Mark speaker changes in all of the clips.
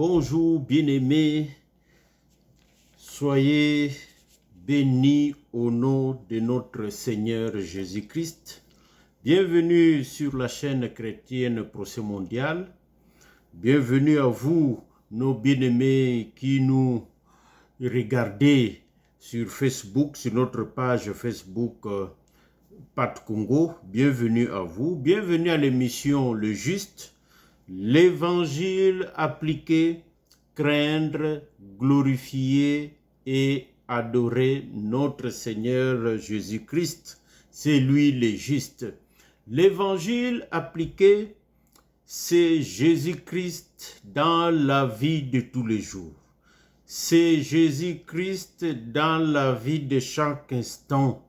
Speaker 1: Bonjour bien-aimés, soyez bénis au nom de notre Seigneur Jésus-Christ. Bienvenue sur la chaîne chrétienne Procès Mondial. Bienvenue à vous, nos bien-aimés qui nous regardez sur Facebook, sur notre page Facebook Pat Congo. Bienvenue à vous. Bienvenue à l'émission Le Juste, l'évangile appliqué, craindre, glorifier et adorer notre Seigneur Jésus-Christ. C'est lui le juste. L'évangile appliqué, c'est Jésus-Christ dans la vie de tous les jours. C'est Jésus-Christ dans la vie de chaque instant.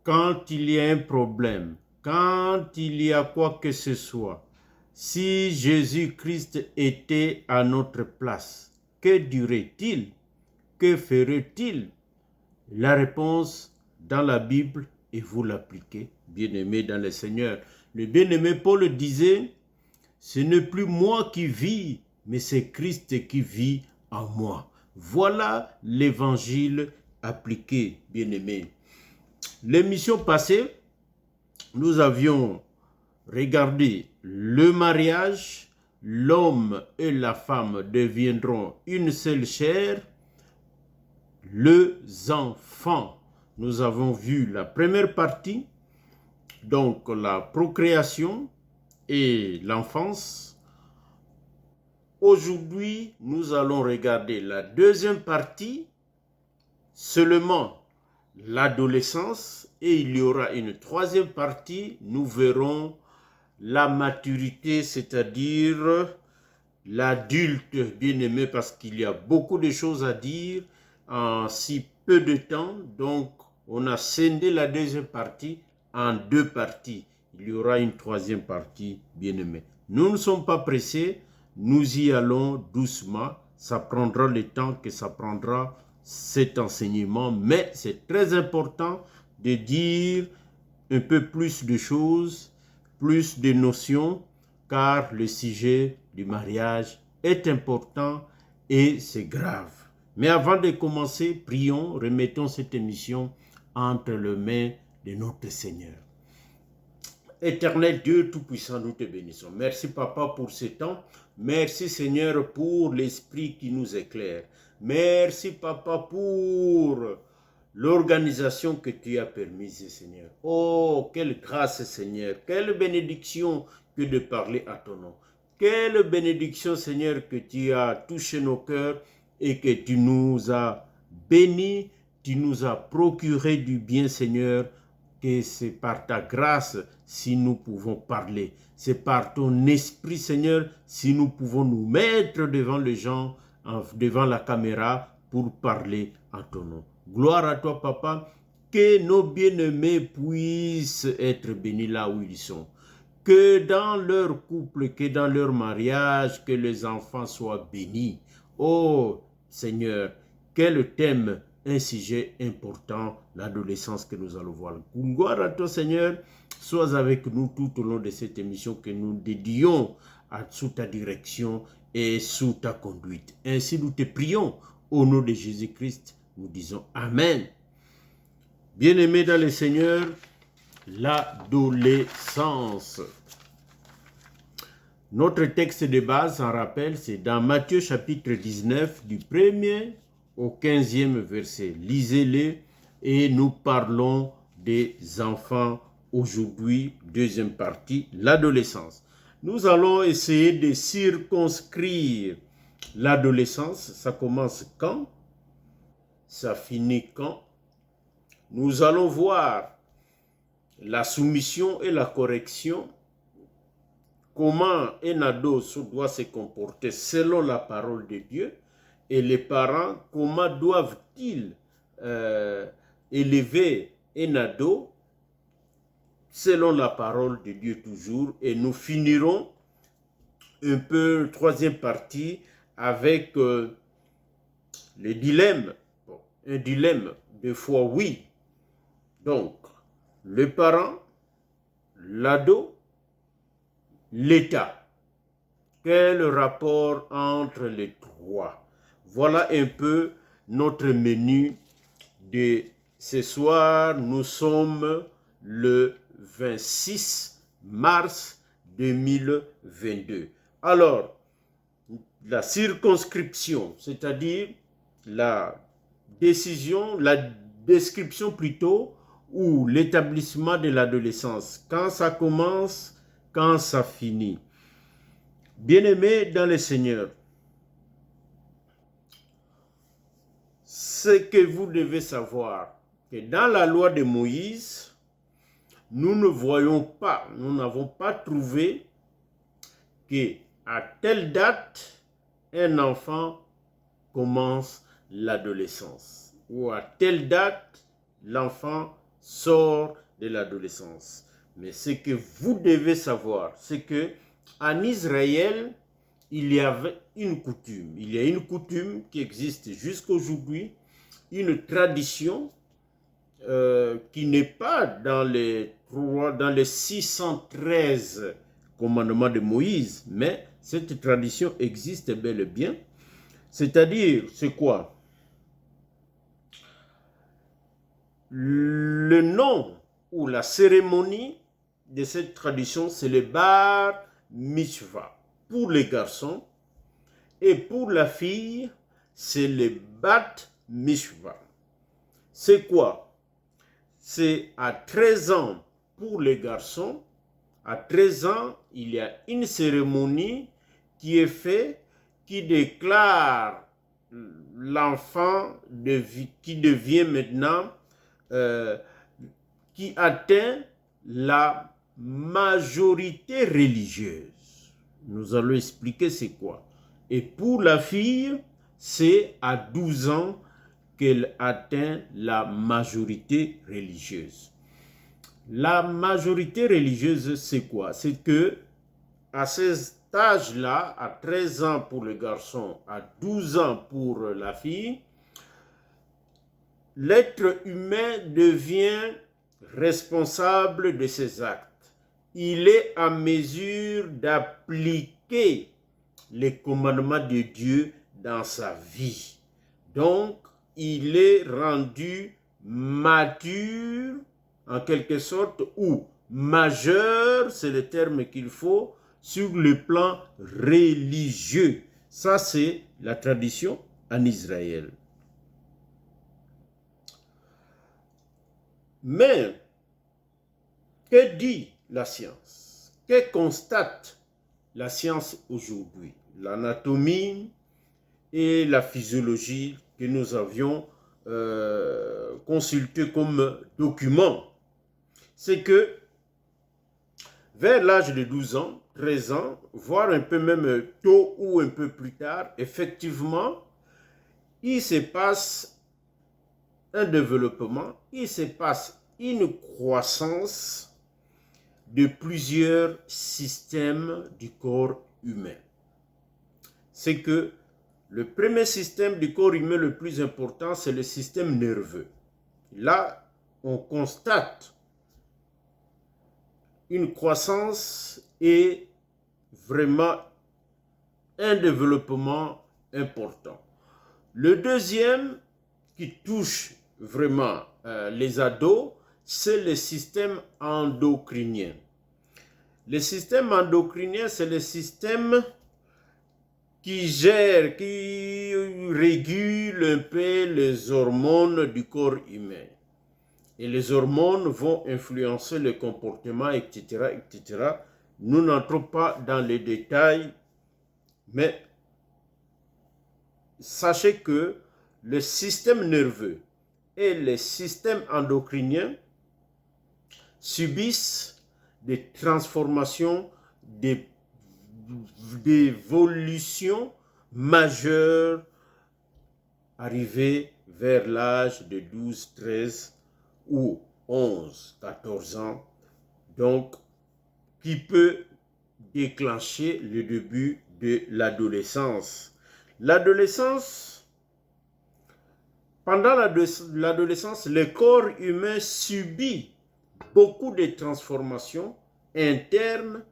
Speaker 1: Quand il y a un problème, quand il y a quoi que ce soit, si Jésus-Christ était à notre place, que dirait-il? Que ferait-il? La réponse dans la Bible, et vous l'appliquez, bien-aimé dans le Seigneur. Le bien-aimé Paul disait, ce n'est plus moi qui vis, mais c'est Christ qui vit en moi. Voilà l'évangile appliqué, bien-aimé. L'émission passée, nous avions regardé le mariage, l'homme et la femme deviendront une seule chair, les enfants. Nous avons vu la première partie, donc la procréation et l'enfance. Aujourd'hui, nous allons regarder la deuxième partie, seulement l'adolescence, et il y aura une troisième partie, nous verrons la maturité, c'est-à-dire l'adulte bien-aimé, parce qu'il y a beaucoup de choses à dire en si peu de temps. Donc, on a scindé la deuxième partie en deux parties. Il y aura une troisième partie, bien-aimé. Nous ne sommes pas pressés, nous y allons doucement. Ça prendra le temps que ça prendra cet enseignement, mais c'est très important de dire un peu plus de choses, plus de notions, car le sujet du mariage est important et c'est grave. Mais avant de commencer, prions, remettons cette émission entre les mains de notre Seigneur. Éternel Dieu Tout-Puissant, nous te bénissons. Merci Papa pour ce temps. Merci Seigneur pour l'Esprit qui nous éclaire. Merci Papa pour l'organisation que tu as permise, Seigneur. Oh, quelle grâce, Seigneur. Quelle bénédiction que de parler à ton nom. Quelle bénédiction, Seigneur, que tu as touché nos cœurs et que tu nous as bénis, tu nous as procuré du bien, Seigneur, que c'est par ta grâce si nous pouvons parler. C'est par ton esprit, Seigneur, si nous pouvons nous mettre devant les gens, devant la caméra pour parler à ton nom. Gloire à toi, Papa, que nos bien-aimés puissent être bénis là où ils sont. Que dans leur couple, que dans leur mariage, que les enfants soient bénis. Oh, Seigneur, quel thème, un sujet important, l'adolescence que nous allons voir. Gloire à toi, Seigneur, sois avec nous tout au long de cette émission que nous dédions sous ta direction et sous ta conduite. Ainsi, nous te prions au nom de Jésus-Christ. Nous disons Amen. Bien-aimés dans le Seigneur, l'adolescence. Notre texte de base, en rappel, c'est dans Matthieu chapitre 19, du 1er au 15e verset. Lisez-le et nous parlons des enfants aujourd'hui, deuxième partie, l'adolescence. Nous allons essayer de circonscrire l'adolescence. Ça commence quand? Ça finit quand? Nous allons voir la soumission et la correction, comment un ado doit se comporter selon la parole de Dieu, et les parents, comment doivent-ils élever un ado selon la parole de Dieu toujours. Et nous finirons un peu troisième partie avec le dilemme. Un dilemme, des fois oui. Donc, le parent, l'ado, l'État. Quel rapport entre les trois? Voilà un peu notre menu de ce soir. Nous sommes le 26 mars 2022. Alors, la circonscription, c'est-à-dire la décision, la description plutôt, ou l'établissement de l'adolescence. Quand ça commence, quand ça finit. Bien-aimés dans le Seigneur, ce que vous devez savoir, que dans la loi de Moïse, nous ne voyons pas, nous n'avons pas trouvé qu'à telle date, un enfant commence l'adolescence. Ou à telle date, l'enfant sort de l'adolescence. Mais ce que vous devez savoir, c'est que en Israël, il y avait une coutume. Il y a une coutume qui existe jusqu'aujourd'hui, une tradition qui n'est pas dans les 613 commandements de Moïse, mais cette tradition existe bel et bien. C'est-à-dire, c'est quoi? Le nom ou la cérémonie de cette tradition, c'est le bar mitzvah pour les garçons, et pour la fille, c'est le bat mitzvah. C'est quoi? C'est à 13 ans pour les garçons. À 13 ans, il y a une cérémonie qui est faite, qui déclare l'enfant qui devient maintenant, qui atteint la majorité religieuse. Nous allons expliquer c'est quoi. Et pour la fille, c'est à 12 ans qu'elle atteint la majorité religieuse. La majorité religieuse, c'est quoi? C'est que à cet âge-là, à 13 ans pour le garçon, à 12 ans pour la fille, l'être humain devient responsable de ses actes. Il est en mesure d'appliquer les commandements de Dieu dans sa vie. Donc, il est rendu mature, en quelque sorte, ou majeur, c'est le terme qu'il faut, sur le plan religieux. Ça, c'est la tradition en Israël. Mais, que dit la science? Que constate la science aujourd'hui? L'anatomie et la physiologie que nous avions consulté comme document, c'est que vers l'âge de 12 ans, 13 ans, voire un peu même tôt ou un peu plus tard, effectivement, il se passe un développement, il se passe une croissance de plusieurs systèmes du corps humain. C'est que le premier système du corps humain le plus important, c'est le système nerveux. Là, on constate une croissance et vraiment un développement important. Le deuxième qui touche vraiment les ados, c'est le système endocrinien. Le système endocrinien, c'est le système qui gère, qui régule un peu les hormones du corps humain. Et les hormones vont influencer le comportement, etc., etc. Nous n'entrons pas dans les détails, mais sachez que le système nerveux et le système endocrinien subissent des transformations, d'évolution majeure arrivée vers l'âge de 12, 13 ou 11, 14 ans, donc qui peut déclencher le début de l'adolescence. L'adolescence, pendant l'adolescence, le corps humain subit beaucoup de transformations internes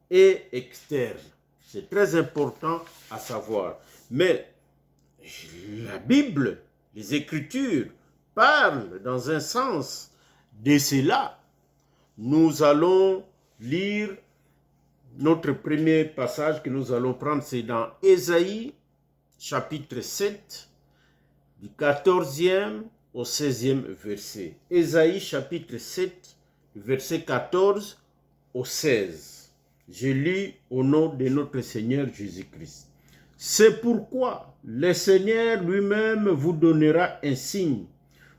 Speaker 1: et externes. C'est très important à savoir. Mais la Bible, les Écritures, parlent dans un sens de cela. Nous allons lire notre premier passage que nous allons prendre, c'est dans Ésaïe, chapitre 7, du 14e au 16e verset. Ésaïe, chapitre 7, verset 14 au 16. Je lis au nom de notre Seigneur Jésus-Christ. C'est pourquoi le Seigneur lui-même vous donnera un signe.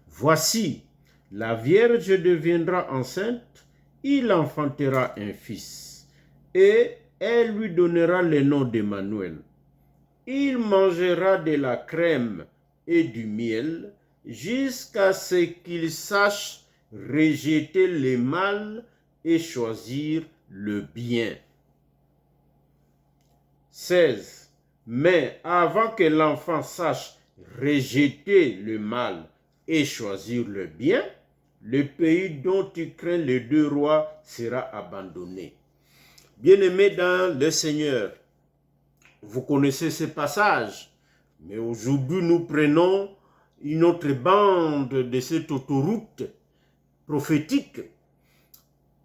Speaker 1: Voici, la Vierge deviendra enceinte, il enfantera un fils, et elle lui donnera le nom d'Emmanuel. Il mangera de la crème et du miel jusqu'à ce qu'il sache rejeter le mal et choisir le bien. 16. Mais avant que l'enfant sache rejeter le mal et choisir le bien, le pays dont tu crains les deux rois sera abandonné. Bien-aimés dans le Seigneur, vous connaissez ce passage, mais aujourd'hui nous prenons une autre bande de cette autoroute prophétique.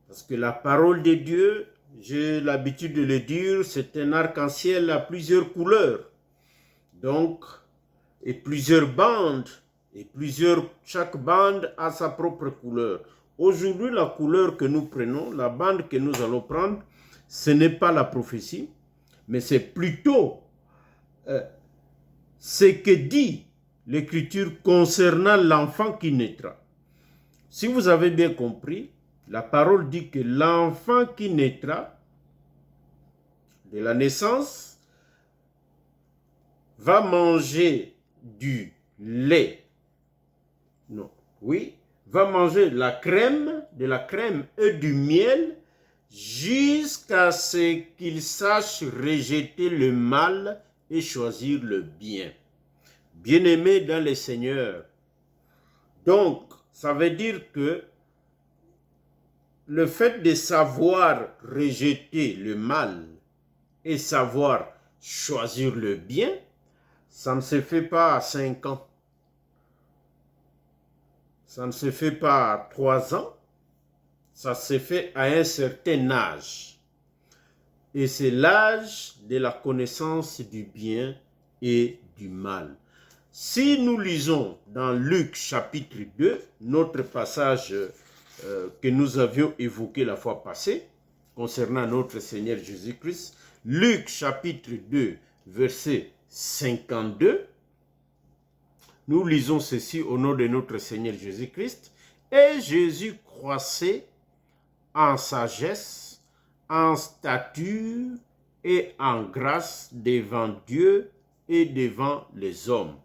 Speaker 1: Parce que la parole de Dieu, j'ai l'habitude de le dire, c'est un arc-en-ciel à plusieurs couleurs. Donc, et plusieurs bandes, et chaque bande a sa propre couleur. Aujourd'hui, la couleur que nous prenons, la bande que nous allons prendre, ce n'est pas la prophétie, mais c'est plutôt ce que dit l'Écriture concernant l'enfant qui naîtra. Si vous avez bien compris, la parole dit que l'enfant qui naîtra de la naissance va manger du lait. Non, oui, va manger de la crème et du miel jusqu'à ce qu'il sache rejeter le mal et choisir le bien. Bien-aimé dans le Seigneur. Donc, ça veut dire que le fait de savoir rejeter le mal et savoir choisir le bien, ça ne se fait pas à 5 ans. Ça ne se fait pas à 3 ans. Ça se fait à un certain âge. Et c'est l'âge de la connaissance du bien et du mal. Si nous lisons dans Luc chapitre 2, notre passage que nous avions évoqué la fois passée, concernant notre Seigneur Jésus-Christ, Luc chapitre 2, verset 52, nous lisons ceci au nom de notre Seigneur Jésus-Christ. Et Jésus croissait en sagesse, en stature et en grâce devant Dieu et devant les hommes.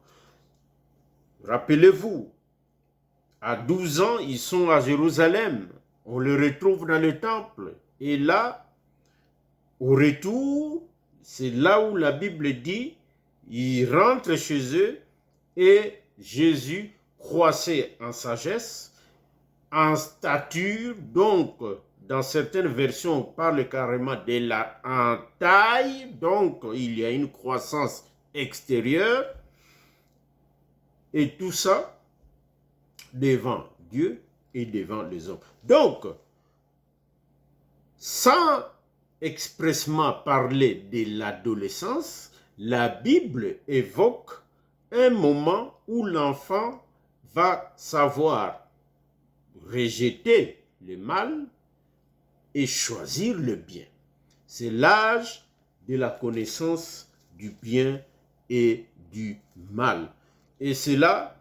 Speaker 1: Rappelez-vous, à 12 ans, ils sont à Jérusalem. On le retrouve dans le temple. Et là, au retour, c'est là où la Bible dit, ils rentrent chez eux et Jésus croissait en sagesse, en stature, donc dans certaines versions, on parle carrément en taille, donc il y a une croissance extérieure, et tout ça devant Dieu et devant les hommes. Donc, sans expressément parler de l'adolescence, la Bible évoque un moment où l'enfant va savoir rejeter le mal et choisir le bien. C'est l'âge de la connaissance du bien et du mal. Et cela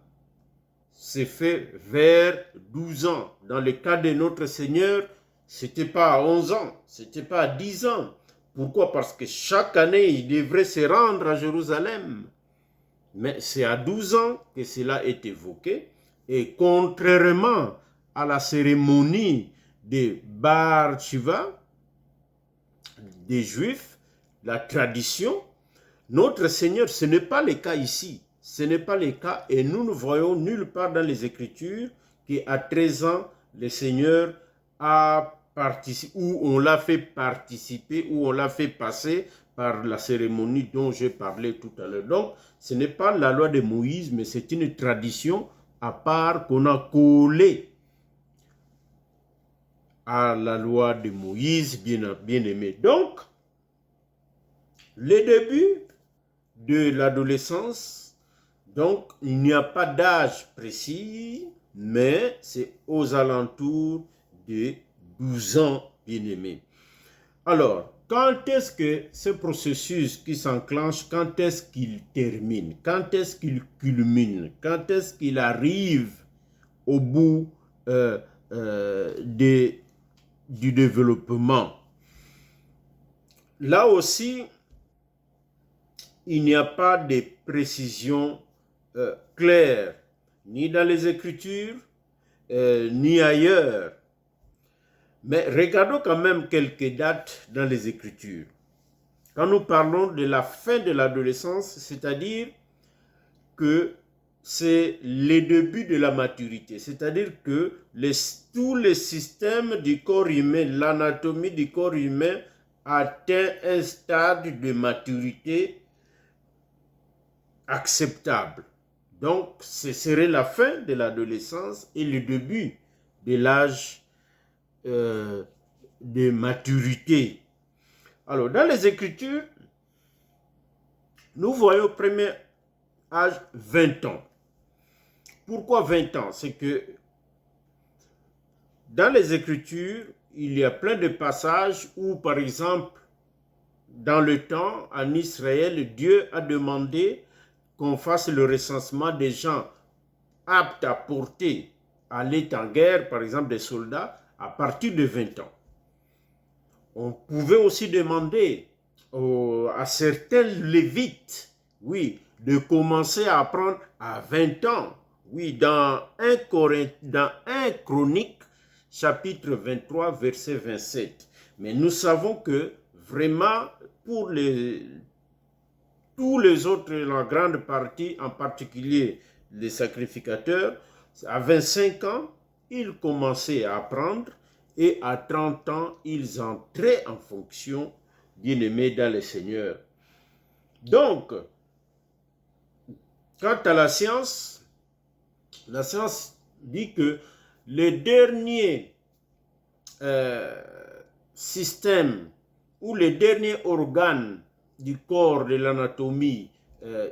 Speaker 1: s'est fait vers 12 ans. Dans le cas de notre Seigneur, ce n'était pas à 11 ans, ce n'était pas à 10 ans. Pourquoi? Parce que chaque année, il devrait se rendre à Jérusalem. Mais c'est à 12 ans que cela est évoqué. Et contrairement à la cérémonie de Bar Shiva des Juifs, la tradition, notre Seigneur, ce n'est pas le cas ici. Ce n'est pas le cas et nous ne voyons nulle part dans les Écritures qu'à 13 ans, le Seigneur a participé, ou on l'a fait participer, ou on l'a fait passer par la cérémonie dont j'ai parlé tout à l'heure. Donc, ce n'est pas la loi de Moïse, mais c'est une tradition à part qu'on a collée à la loi de Moïse, bien aimé. Donc, le début de l'adolescence, donc il n'y a pas d'âge précis, mais c'est aux alentours de 12 ans, bien aimé. Alors, quand est-ce que ce processus qui s'enclenche, quand est-ce qu'il termine, quand est-ce qu'il culmine, quand est-ce qu'il arrive au bout du développement? Là aussi, il n'y a pas de précision claire, ni dans les Écritures, ni ailleurs. Mais regardons quand même quelques dates dans les Écritures. Quand nous parlons de la fin de l'adolescence, c'est-à-dire que c'est le début de la maturité. C'est-à-dire que tous les systèmes du corps humain, l'anatomie du corps humain atteint un stade de maturité acceptable. Donc, ce serait la fin de l'adolescence et le début de l'âge de maturité. Alors, dans les Écritures, nous voyons au premier âge 20 ans. Pourquoi 20 ans? C'est que dans les Écritures, il y a plein de passages où, par exemple, dans le temps, en Israël, Dieu a demandé qu'on fasse le recensement des gens aptes à porter, à aller en guerre, par exemple des soldats, à partir de 20 ans. On pouvait aussi demander à certains lévites, oui, de commencer à apprendre à 20 ans. Oui, dans 1 Chronique, chapitre 23, verset 27. Mais nous savons que vraiment, pour tous les autres, la grande partie, en particulier les sacrificateurs, à 25 ans, ils commençaient à apprendre et à 30 ans, ils entraient en fonction, bien-aimés dans le Seigneur. Donc, quant à la science dit que les derniers systèmes ou les derniers organes du corps de l'anatomie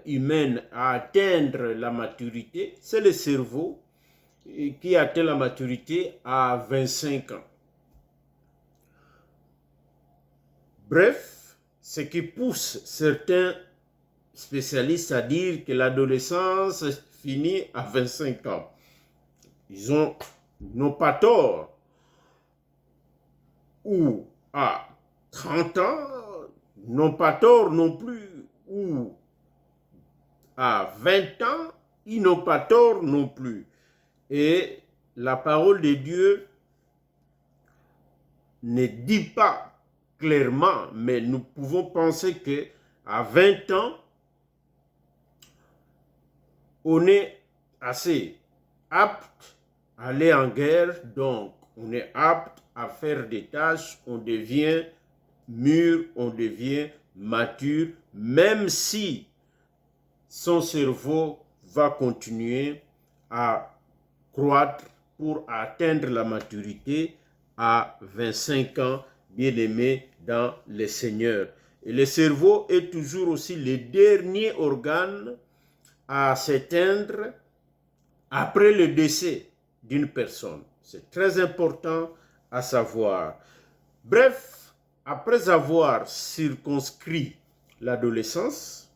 Speaker 1: humaine à atteindre la maturité, c'est le cerveau qui atteint la maturité à 25 ans. Bref, ce qui pousse certains spécialistes à dire que l'adolescence finit à 25 ans. Ils n'ont pas tort. Ou à 30 ans, n'ont pas tort non plus. Ou à 20 ans, ils n'ont pas tort non plus. Et la parole de Dieu ne dit pas clairement, mais nous pouvons penser qu'à 20 ans, on est assez apte à aller en guerre, donc on est apte à faire des tâches, on devient mûr, on devient mature, même si son cerveau va continuer à croître pour atteindre la maturité à 25 ans, bien-aimé dans le Seigneur. Et le cerveau est toujours aussi le dernier organe à s'éteindre après le décès d'une personne. C'est très important à savoir. Bref, après avoir circonscrit l'adolescence,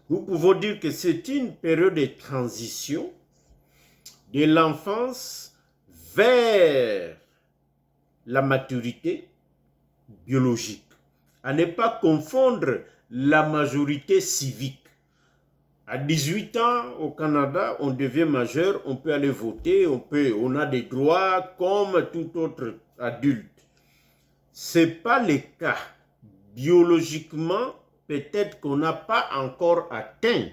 Speaker 1: nous pouvons dire que c'est une période de transition de l'enfance vers la maturité biologique. À ne pas confondre la majorité civique. À 18 ans, au Canada, on devient majeur, on peut aller voter, on a des droits comme tout autre adulte. Ce n'est pas le cas. Biologiquement, peut-être qu'on n'a pas encore atteint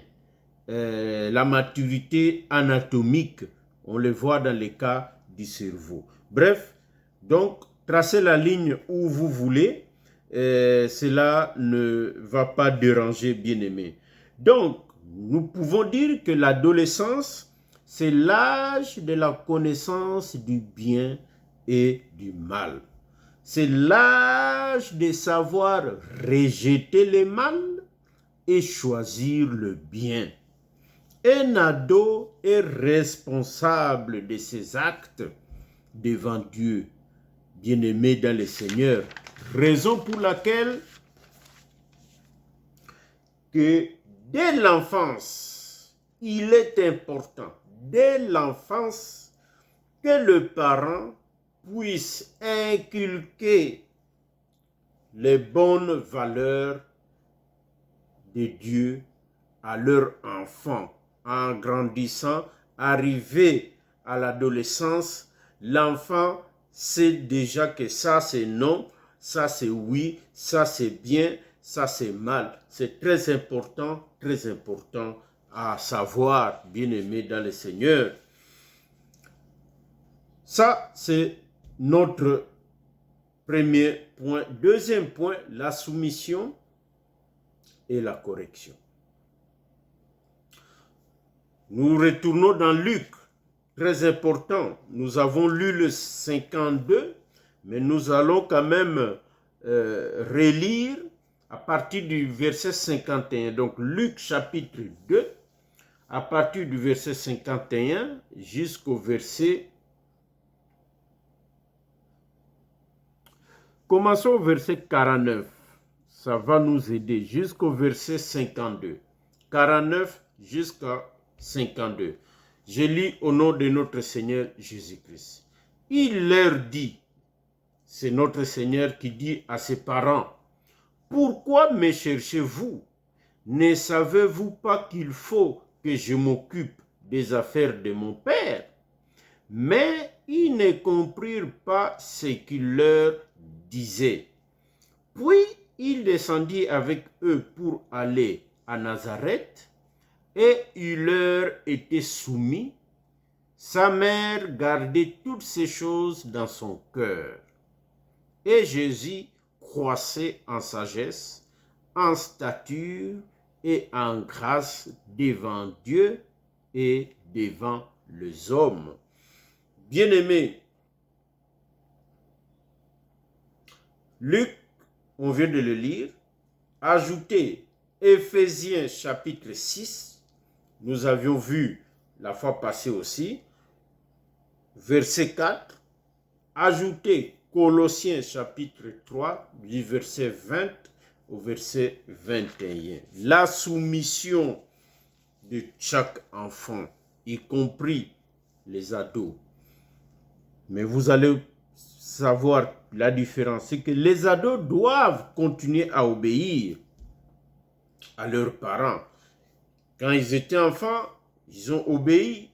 Speaker 1: la maturité anatomique. On le voit dans le cas du cerveau. Bref, donc, tracez la ligne où vous voulez. cela ne va pas déranger, bien-aimé. Donc, nous pouvons dire que l'adolescence, c'est l'âge de la connaissance du bien et du mal. C'est l'âge de savoir rejeter le mal et choisir le bien. Un ado est responsable de ses actes devant Dieu, bien-aimé dans le Seigneur. Raison pour laquelle que dès l'enfance, il est important, dès l'enfance, que le parent puisse inculquer les bonnes valeurs de Dieu à leur enfant. En grandissant, arrivé à l'adolescence, l'enfant sait déjà que ça c'est non, ça c'est oui, ça c'est bien, ça c'est mal. C'est très important à savoir, bien-aimé dans le Seigneur. Ça, c'est notre premier point. Deuxième point, la soumission et la correction. Nous retournons dans Luc, très important. Nous avons lu le 52, mais nous allons quand même relire à partir du verset 51. Donc Luc chapitre 2, à partir du verset 51 jusqu'au verset... Commençons au verset 49. Ça va nous aider jusqu'au verset 52. 49 jusqu'à 52. Je lis au nom de notre Seigneur Jésus-Christ. Il leur dit, c'est notre Seigneur qui dit à ses parents, « Pourquoi me cherchez-vous? Ne savez-vous pas qu'il faut que je m'occupe des affaires de mon Père? » Mais ils ne comprirent pas ce qu'il leur disait. Puis il descendit avec eux pour aller à Nazareth, et il leur était soumis. Sa mère gardait toutes ces choses dans son cœur. Et Jésus croissait en sagesse, en stature et en grâce devant Dieu et devant les hommes. Bien-aimés, Luc, on vient de le lire, ajoutez Éphésiens chapitre 6, nous avions vu la fois passée aussi, verset 4, ajoutez Colossiens chapitre 3, du verset 20 au verset 21. La soumission de chaque enfant, y compris les ados. Mais vous allez savoir la différence, c'est que les ados doivent continuer à obéir à leurs parents. Quand ils étaient enfants, ils ont obéi.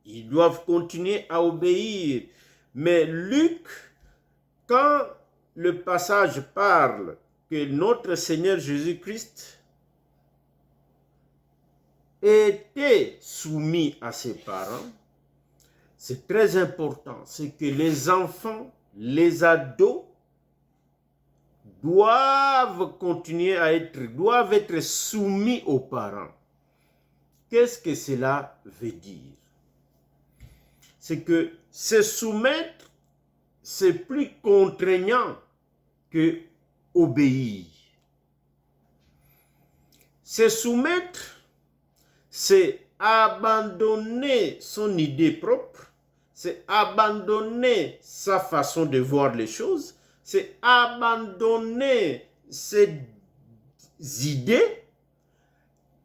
Speaker 1: Ils doivent continuer à obéir. Mais Luc, quand le passage parle que notre Seigneur Jésus-Christ était soumis à ses parents, c'est très important. C'est que les enfants, les ados, doivent être soumis aux parents. Qu'est-ce que cela veut dire? C'est que se soumettre, c'est plus contraignant que obéir. Se soumettre, c'est abandonner son idée propre, c'est abandonner sa façon de voir les choses, c'est abandonner ses idées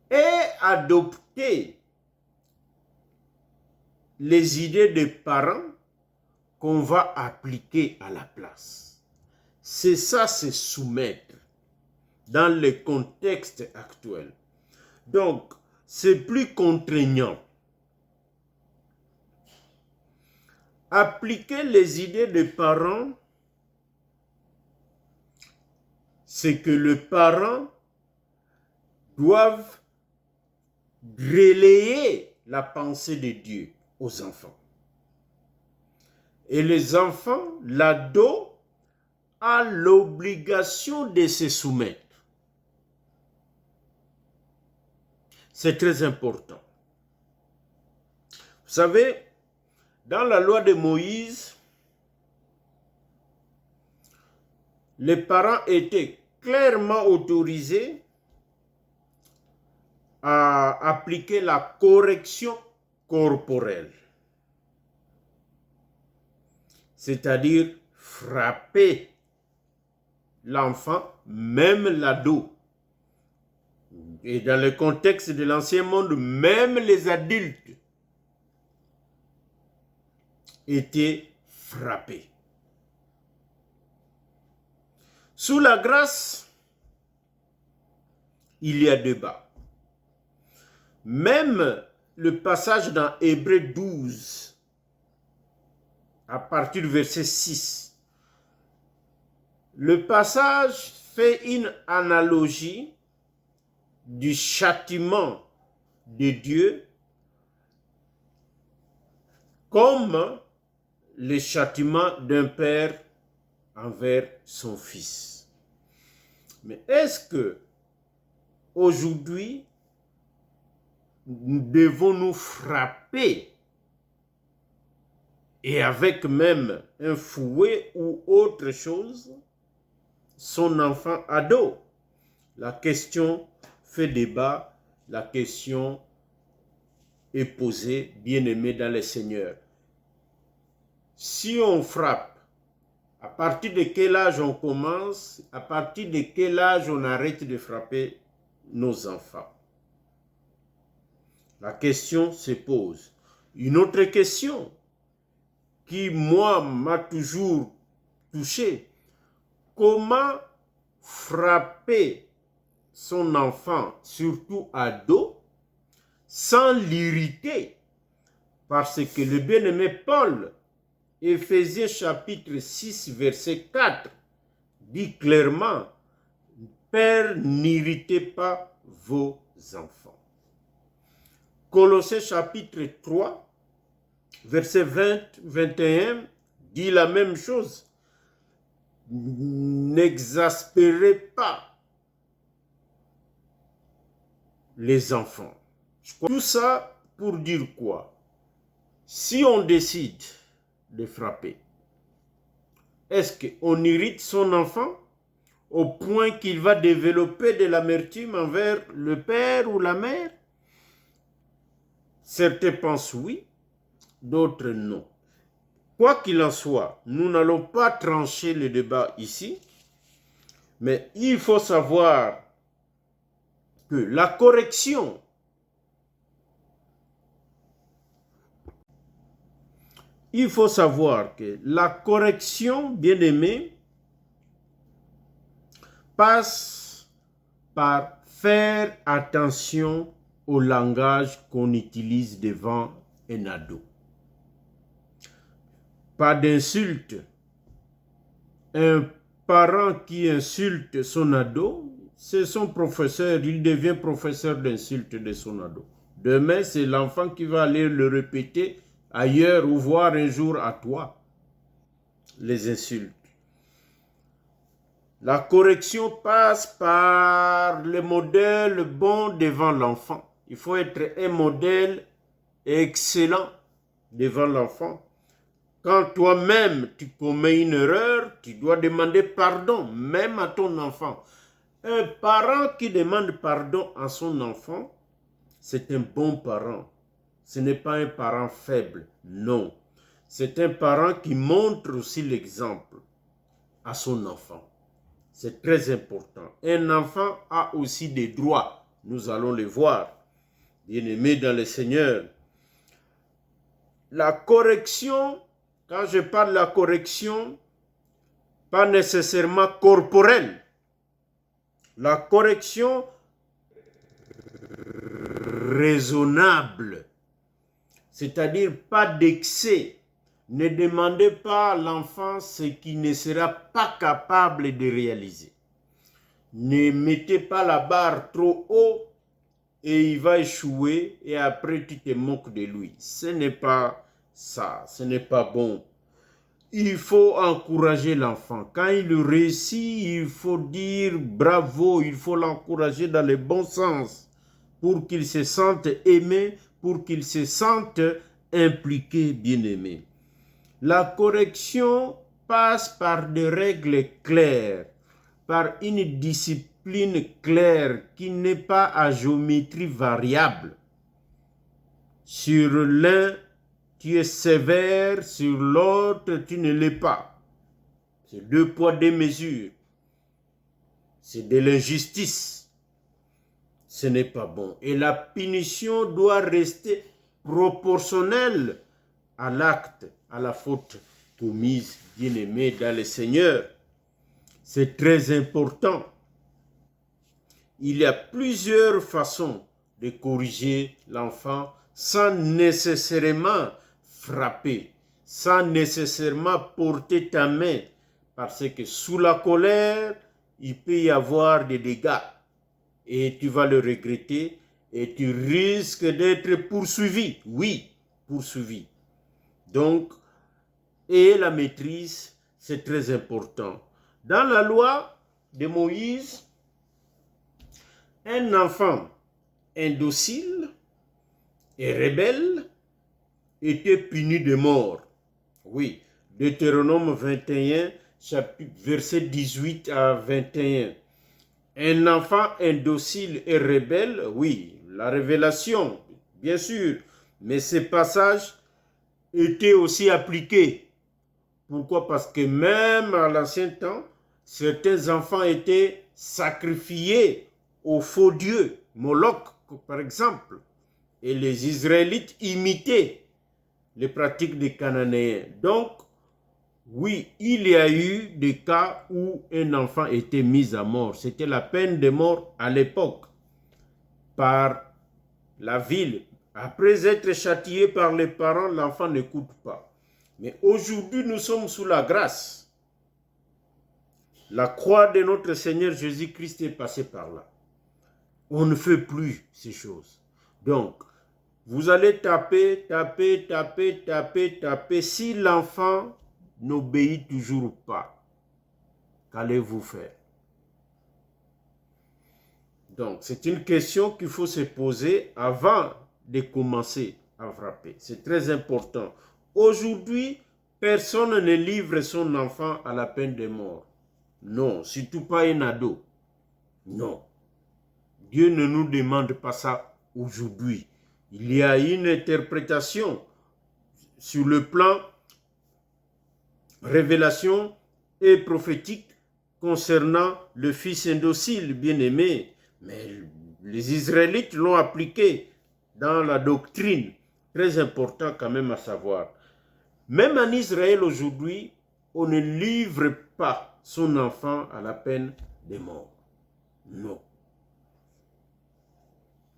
Speaker 1: et adopter les idées des parents qu'on va appliquer à la place. C'est ça, c'est soumettre dans le contexte actuel. Donc, c'est plus contraignant. Appliquer les idées des parents, c'est que les parents doivent relayer la pensée de Dieu aux enfants. Et les enfants, l'ado, a l'obligation de se soumettre. C'est très important. Vous savez, dans la loi de Moïse, les parents étaient clairement autorisés à appliquer la correction corporelle, c'est-à-dire frapper l'enfant, même l'ado. Et dans le contexte de l'ancien monde, même les adultes étaient frappés. Sous la grâce, il y a débat. Même le passage dans Hébreux 12, à partir du verset 6, le passage fait une analogie du châtiment de Dieu comme le châtiment d'un père envers son fils. Mais est-ce que aujourd'hui, nous devons nous frapper et avec même un fouet ou autre chose son enfant ado? La question fait débat, la question est posée, bien-aimés dans le Seigneur. Si on frappe, à partir de quel âge on commence, à partir de quel âge on arrête de frapper nos enfants? La question se pose. Une autre question qui, moi, m'a toujours touché. Comment frapper son enfant, surtout ado, sans l'irriter? Parce que le bien-aimé Paul, Éphésiens chapitre 6, verset 4, dit clairement, « Père, n'irritez pas vos enfants. » Colossiens chapitre 3, verset 20-21, dit la même chose. « N'exaspérez pas les enfants. » Tout ça pour dire quoi? Si on décide de frapper, est-ce qu'on irrite son enfant au point qu'il va développer de l'amertume envers le père ou la mère? Certains pensent oui, d'autres non. Quoi qu'il en soit, nous n'allons pas trancher le débat ici, mais il faut savoir que la correction bien-aimé, passe par faire attention au langage qu'on utilise devant un ado. Pas d'insulte. Un parent qui insulte son ado, c'est son professeur, il devient professeur d'insulte de son ado. Demain, c'est l'enfant qui va aller le répéter ailleurs ou voir un jour à toi les insultes. La correction passe par le modèle bon devant l'enfant. Il faut être un modèle excellent devant l'enfant. Quand toi-même tu commets une erreur, tu dois demander pardon, même à ton enfant. Un parent qui demande pardon à son enfant, c'est un bon parent. Ce n'est pas un parent faible, non. C'est un parent qui montre aussi l'exemple à son enfant. C'est très important. Un enfant a aussi des droits. Nous allons les voir. Bien-aimés dans le Seigneur. La correction, quand je parle de la correction, pas nécessairement corporelle. La correction raisonnable. C'est-à-dire pas d'excès. Ne demandez pas à l'enfant ce qu'il ne sera pas capable de réaliser. Ne mettez pas la barre trop haut et il va échouer et après tu te moques de lui. Ce n'est pas ça, ce n'est pas bon. il faut encourager l'enfant. Quand il réussit, il faut dire bravo, il faut l'encourager dans le bon sens pour qu'il se sente aimé, pour qu'il se sente impliqué, bien-aimé. La correction passe par des règles claires, par une discipline claire qui n'est pas à géométrie variable. Sur l'un, tu es sévère, sur l'autre, tu ne l'es pas. C'est 2 poids, 2 mesures. C'est de l'injustice. Ce n'est pas bon. Et la punition doit rester proportionnelle à l'acte, à la faute commise, bien-aimé dans le Seigneur. C'est très important. Il y a plusieurs façons de corriger l'enfant sans nécessairement frapper, sans nécessairement porter ta main, parce que sous la colère, il peut y avoir des dégâts et tu vas le regretter et tu risques d'être poursuivi. Oui, poursuivi. Donc, et la maîtrise, c'est très important. Dans la loi de Moïse, un enfant indocile et rebelle était puni de mort. Oui, Deutéronome 21, verset 18 à 21. Un enfant indocile et rebelle, oui, la révélation, bien sûr, mais ces passages étaient aussi appliqués. Pourquoi? Parce que même à l'ancien temps, certains enfants étaient sacrifiés aux faux dieux, Moloch par exemple, et les Israélites imitaient les pratiques des Cananéens. Donc, oui, il y a eu des cas où un enfant était mis à mort. C'était la peine de mort à l'époque par la ville. Après être châtié par les parents, l'enfant n'écoute pas. Mais aujourd'hui, nous sommes sous la grâce. La croix de notre Seigneur Jésus-Christ est passée par là. On ne fait plus ces choses. Donc, vous allez taper, taper, taper, taper, taper. Si l'enfant n'obéit toujours pas, qu'allez-vous faire? Donc, c'est une question qu'il faut se poser avant de commencer à frapper. C'est très important. Aujourd'hui, personne ne livre son enfant à la peine de mort. Non, surtout pas un ado. Non. Dieu ne nous demande pas ça aujourd'hui. Il y a une interprétation sur le plan révélation et prophétique concernant le fils indocile bien-aimé. Mais les Israélites l'ont appliqué dans la doctrine. Très important quand même à savoir. Même en Israël aujourd'hui, on ne livre pas son enfant à la peine de mort. Non.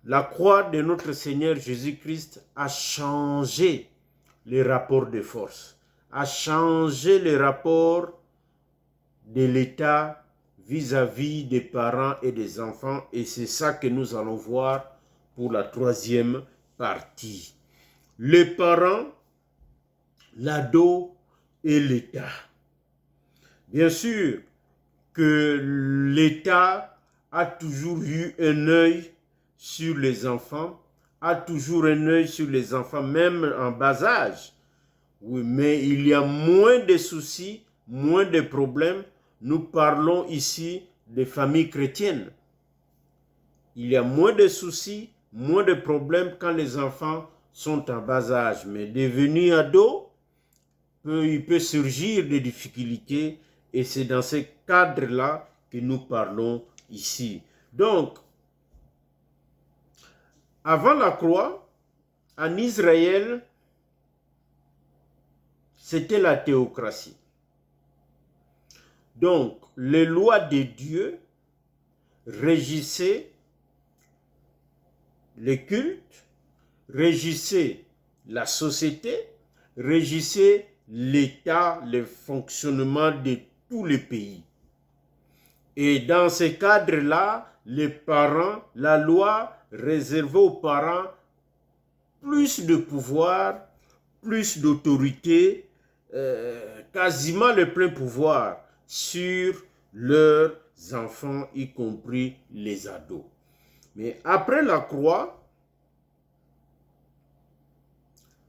Speaker 1: La croix de notre Seigneur Jésus-Christ a changé les rapports de force, a changé les rapports de l'État vis-à-vis des parents et des enfants. Et c'est ça que nous allons voir pour la 3e partie. Les parents, l'ado et l'État. Bien sûr que l'État a toujours eu un œil sur les enfants, a toujours un œil sur les enfants, même en bas âge. Oui, mais il y a moins de soucis, moins de problèmes. Nous parlons ici des familles chrétiennes. Il y a moins de soucis, moins de problèmes quand les enfants sont en bas âge. Mais devenus ados, il peut surgir des difficultés et c'est dans ce cadre-là que nous parlons ici. Donc, avant la croix, en Israël, c'était la théocratie. Donc, les lois de Dieu régissaient les cultes, régissaient la société, régissaient l'État, le fonctionnement de tous les pays. Et dans ce cadre-là, les parents, la loi réservait aux parents plus de pouvoir, plus d'autorité, quasiment le plein pouvoir sur leurs enfants, y compris les ados. Mais après la croix,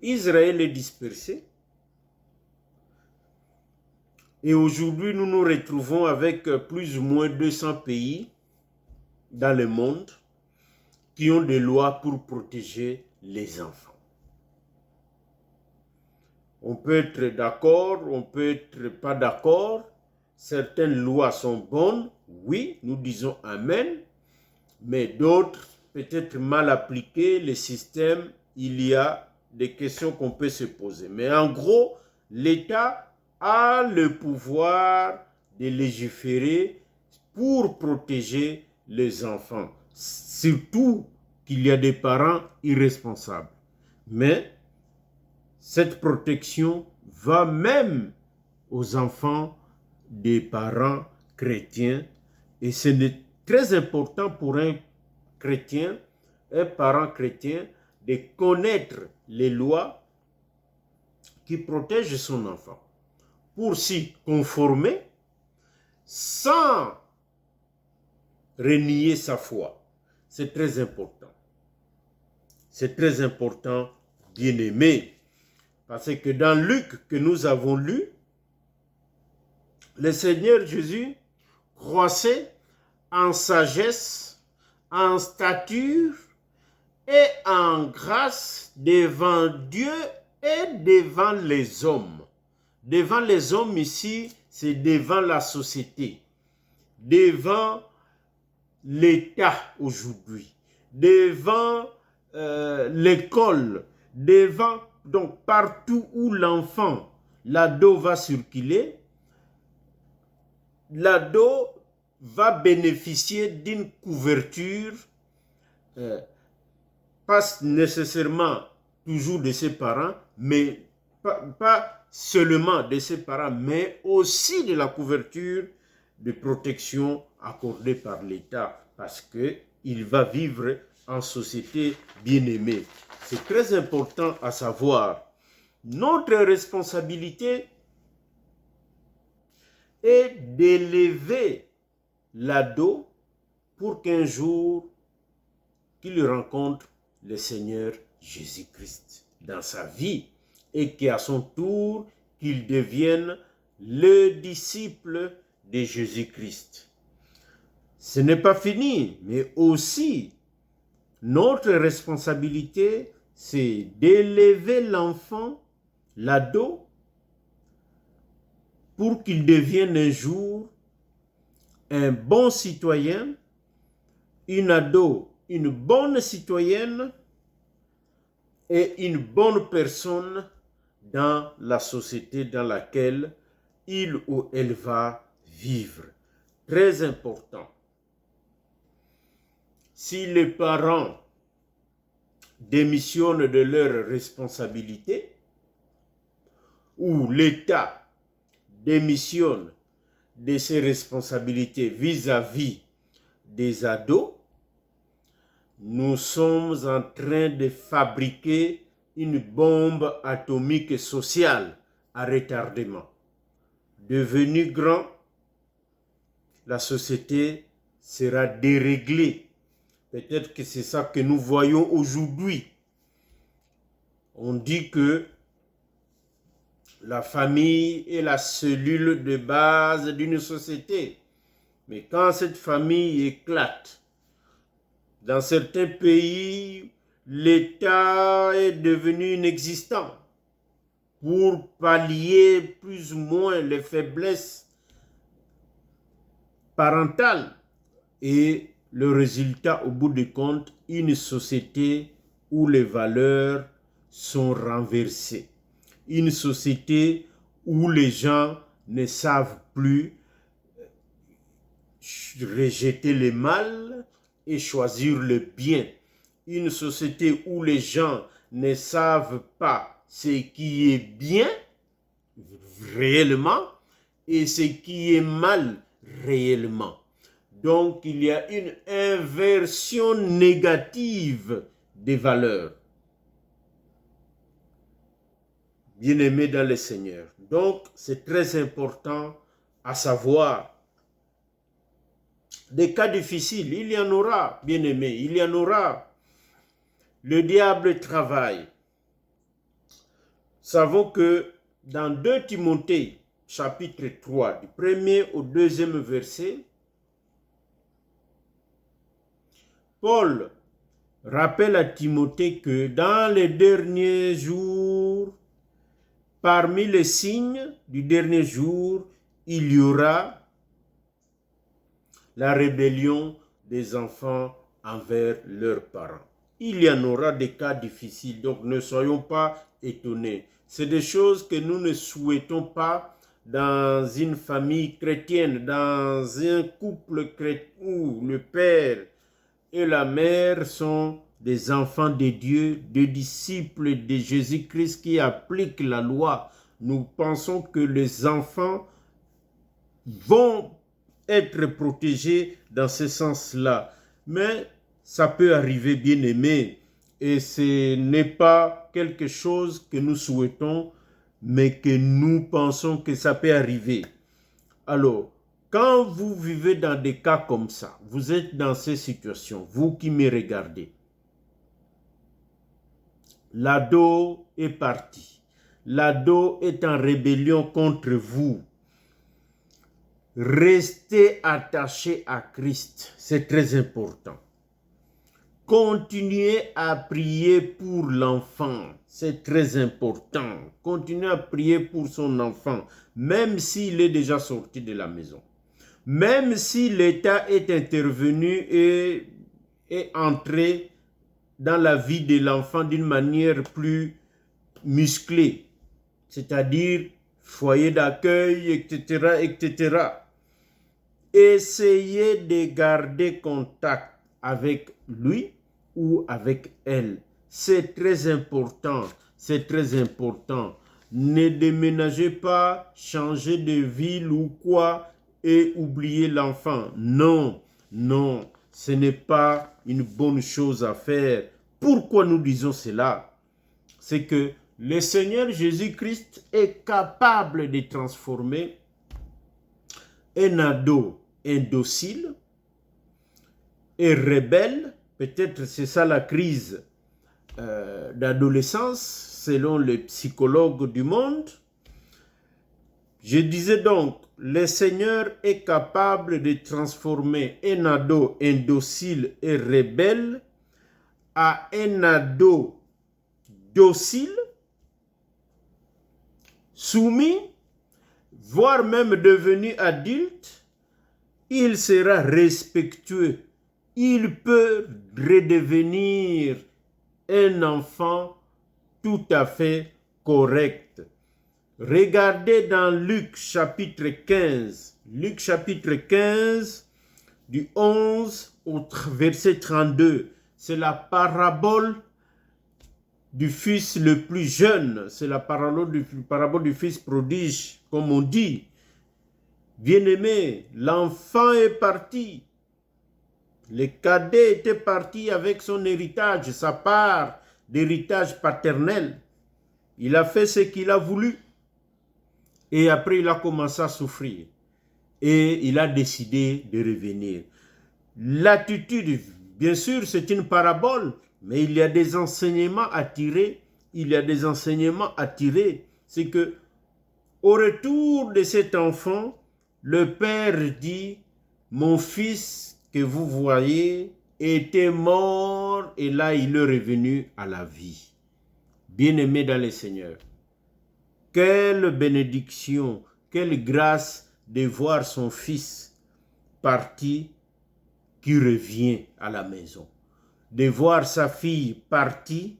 Speaker 1: Israël est dispersé. Et aujourd'hui, nous nous retrouvons avec plus ou moins 200 pays dans le monde qui ont des lois pour protéger les enfants. On peut être d'accord, on peut être pas d'accord. Certaines lois sont bonnes, oui, nous disons amen, mais d'autres, peut-être mal appliquées, le système, il y a des questions qu'on peut se poser. Mais en gros, l'État a le pouvoir de légiférer pour protéger les enfants. Surtout qu'il y a des parents irresponsables. Mais cette protection va même aux enfants des parents chrétiens. Et c'est très important pour un chrétien, un parent chrétien, de connaître les lois qui protègent son enfant pour s'y conformer sans renier sa foi. C'est très important. C'est très important, bien-aimé. Parce que dans Luc que nous avons lu, le Seigneur Jésus croissait en sagesse, en stature et en grâce devant Dieu et devant les hommes. Devant les hommes ici, c'est devant la société, devant l'État aujourd'hui, devant l'école, devant, donc partout où l'enfant, l'ado va circuler, l'ado va bénéficier d'une couverture, pas nécessairement toujours de ses parents, mais pas seulement de ses parents, mais aussi de la couverture de protection accordée par l'État, parce qu'il va vivre en société bien-aimée. C'est très important à savoir. Notre responsabilité est d'élever l'ado pour qu'un jour, qu'il rencontre le Seigneur Jésus-Christ dans sa vie et qu'à son tour, qu'il devienne le disciple de Jésus-Christ. Ce n'est pas fini, mais aussi notre responsabilité, c'est d'élever l'enfant, l'ado, pour qu'il devienne un jour un bon citoyen, une ado, une bonne citoyenne et une bonne personne dans la société dans laquelle il ou elle va vivre. Très important. Si les parents démissionnent de leurs responsabilités ou l'État démissionne de ses responsabilités vis-à-vis des ados, nous sommes en train de fabriquer une bombe atomique sociale à retardement. Devenu grand, la société sera déréglée. Peut-être que c'est ça que nous voyons aujourd'hui. On dit que la famille est la cellule de base d'une société. Mais quand cette famille éclate, dans certains pays, l'État est devenu inexistant pour pallier plus ou moins les faiblesses parentales. Et le résultat, au bout du compte, une société où les valeurs sont renversées. Une société où les gens ne savent plus rejeter le mal et choisir le bien. Une société où les gens ne savent pas ce qui est bien réellement et ce qui est mal réellement. Donc, il y a une inversion négative des valeurs. bien-aimés dans le Seigneur. Donc, c'est très important à savoir. Des cas difficiles, il y en aura, bien-aimés, il y en aura. Le diable travaille. Savons que dans 2 Timothée, chapitre 3, du 1er au 2e verset, Paul rappelle à Timothée que dans les derniers jours, parmi les signes du dernier jour, il y aura la rébellion des enfants envers leurs parents. Il y en aura des cas difficiles, donc ne soyons pas étonnés. C'est des choses que nous ne souhaitons pas dans une famille chrétienne, dans un couple chrétien où le père et la mère sont des enfants de Dieu, des disciples de Jésus-Christ qui appliquent la loi. Nous pensons que les enfants vont être protégés dans ce sens-là. Mais ça peut arriver, bien aimé, et ce n'est pas quelque chose que nous souhaitons, mais que nous pensons que ça peut arriver. Alors, quand vous vivez dans des cas comme ça, vous êtes dans ces situations, vous qui me regardez, l'ado est parti. L'ado est en rébellion contre vous. Restez attaché à Christ, c'est très important. Continuez à prier pour l'enfant, c'est très important. Continuez à prier pour son enfant, même s'il est déjà sorti de la maison. Même si l'État est intervenu et est entré dans la vie de l'enfant d'une manière plus musclée, c'est-à-dire foyer d'accueil, etc., etc. Essayez de garder contact avec lui ou avec elle. C'est très important, c'est très important. Ne déménagez pas, changez de ville ou quoi et oubliez l'enfant. Non, non, ce n'est pas une bonne chose à faire. Pourquoi nous disons cela? C'est que le Seigneur Jésus-Christ est capable de transformer un ado indocile et rebelle, peut-être c'est ça la crise d'adolescence, selon les psychologues du monde. Je disais donc, le Seigneur est capable de transformer un ado indocile et rebelle à un ado docile, soumis, voire même devenu adulte. Il sera respectueux. Il peut redevenir un enfant tout à fait correct. Regardez dans Luc chapitre 15. Luc chapitre 15, du 11 au verset 32. C'est la parabole du fils le plus jeune. C'est la parabole du fils prodige, comme on dit. Bien-aimé, l'enfant est parti. Le cadet était parti avec son héritage, sa part d'héritage paternel. Il a fait ce qu'il a voulu. Et après, il a commencé à souffrir. Et il a décidé de revenir. L'attitude, bien sûr, c'est une parabole, mais il y a des enseignements à tirer. Il y a des enseignements à tirer. C'est que, au retour de cet enfant, le père dit, mon fils que vous voyez était mort et là il est revenu à la vie. Bien-aimé dans le Seigneur, quelle bénédiction, quelle grâce de voir son fils parti qui revient à la maison. De voir sa fille partie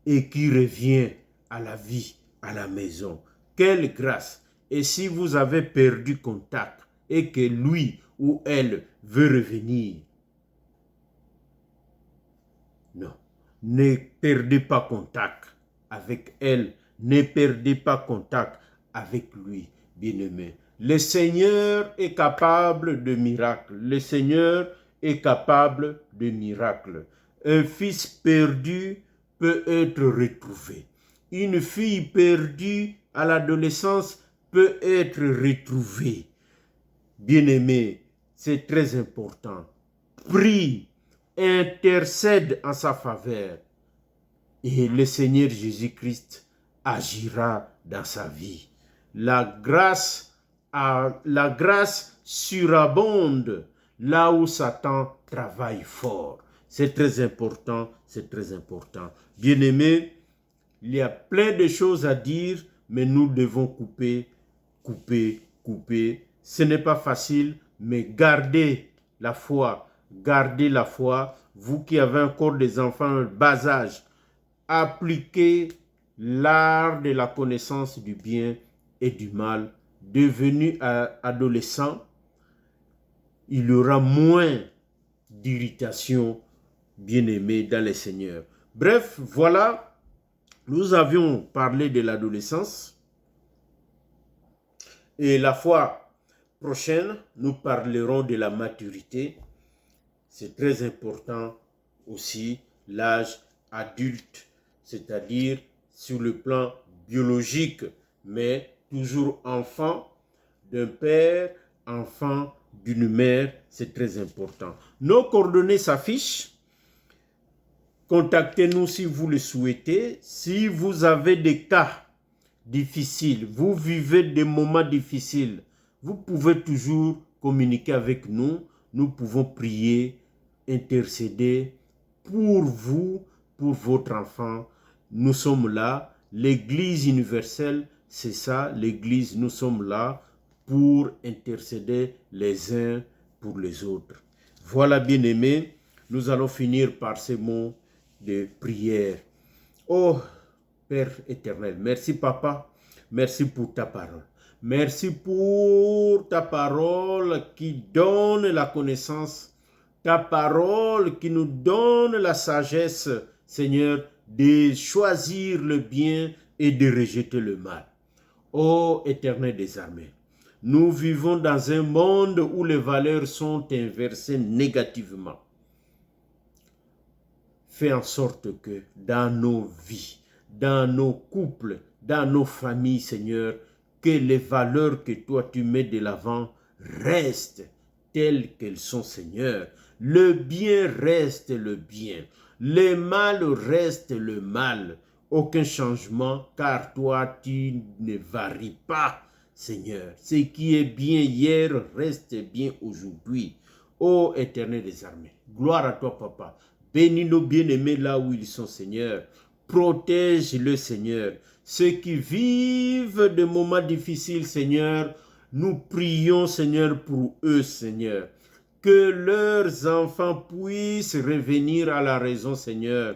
Speaker 1: et qui revient à la vie, à la maison. Quelle grâce! Et si vous avez perdu contact et que lui ou elle veut revenir, non, ne perdez pas contact avec elle, ne perdez pas contact avec lui, bien-aimé. Le Seigneur est capable de miracles. Le Seigneur est capable de miracles. Un fils perdu peut être retrouvé. une fille perdue à l'adolescence peut être retrouvée. Bien-aimé, c'est très important. Prie, intercède en sa faveur et le Seigneur Jésus-Christ agira dans sa vie. La grâce surabonde là où Satan travaille fort. C'est très important, c'est très important. Bien-aimés, il y a plein de choses à dire, mais nous devons couper. Ce n'est pas facile, mais gardez la foi. Gardez la foi. Vous qui avez encore des enfants bas âge, appliquez l'art de la connaissance du bien et du mal. Devenu adolescent, il y aura moins d'irritation, bien-aimé dans le Seigneur. Bref, voilà, nous avions parlé de l'adolescence. Et la fois prochaine, nous parlerons de la maturité. C'est très important aussi, l'âge adulte, c'est-à-dire sur le plan biologique, mais toujours enfant d'un père, enfant d'une mère, c'est très important. Nos coordonnées s'affichent. Contactez-nous si vous le souhaitez. Si vous avez des cas difficiles, vous vivez des moments difficiles, vous pouvez toujours communiquer avec nous. Nous pouvons prier, intercéder pour vous, pour votre enfant. Nous sommes là. L'Église universelle, c'est ça. L'Église, nous sommes là pour intercéder les uns pour les autres. Voilà, bien-aimés, nous allons finir par ces mots de prière. Oh, Père éternel, merci papa, merci pour ta parole. Merci pour ta parole qui donne la connaissance, ta parole qui nous donne la sagesse, Seigneur, de choisir le bien et de rejeter le mal. Ô Éternel des armées, nous vivons dans un monde où les valeurs sont inversées négativement. Fais en sorte que dans nos vies, dans nos couples, dans nos familles, Seigneur, que les valeurs que toi tu mets de l'avant restent telles qu'elles sont, Seigneur. Le bien reste le bien, le mal reste le mal. Aucun changement, car toi tu ne varies pas, Seigneur. Ce qui est bien hier reste bien aujourd'hui. Ô Éternel des armées, gloire à toi, Papa. Bénis nos bien-aimés là où ils sont, Seigneur. Protège-le, Seigneur. Ceux qui vivent des moments difficiles, Seigneur, nous prions, Seigneur, pour eux, Seigneur. Que leurs enfants puissent revenir à la raison, Seigneur.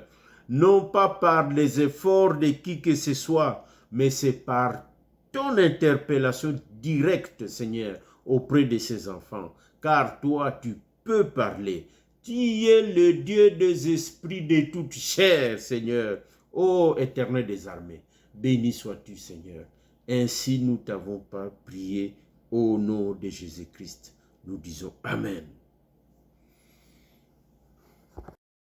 Speaker 1: Non pas par les efforts de qui que ce soit, mais c'est par ton interpellation directe, Seigneur, auprès de ces enfants. Car toi, tu peux parler. Tu es le Dieu des esprits de toute chair, Seigneur. Ô Éternel des armées, béni sois-tu, Seigneur. Ainsi nous t'avons pas prié au nom de Jésus-Christ. Nous disons Amen.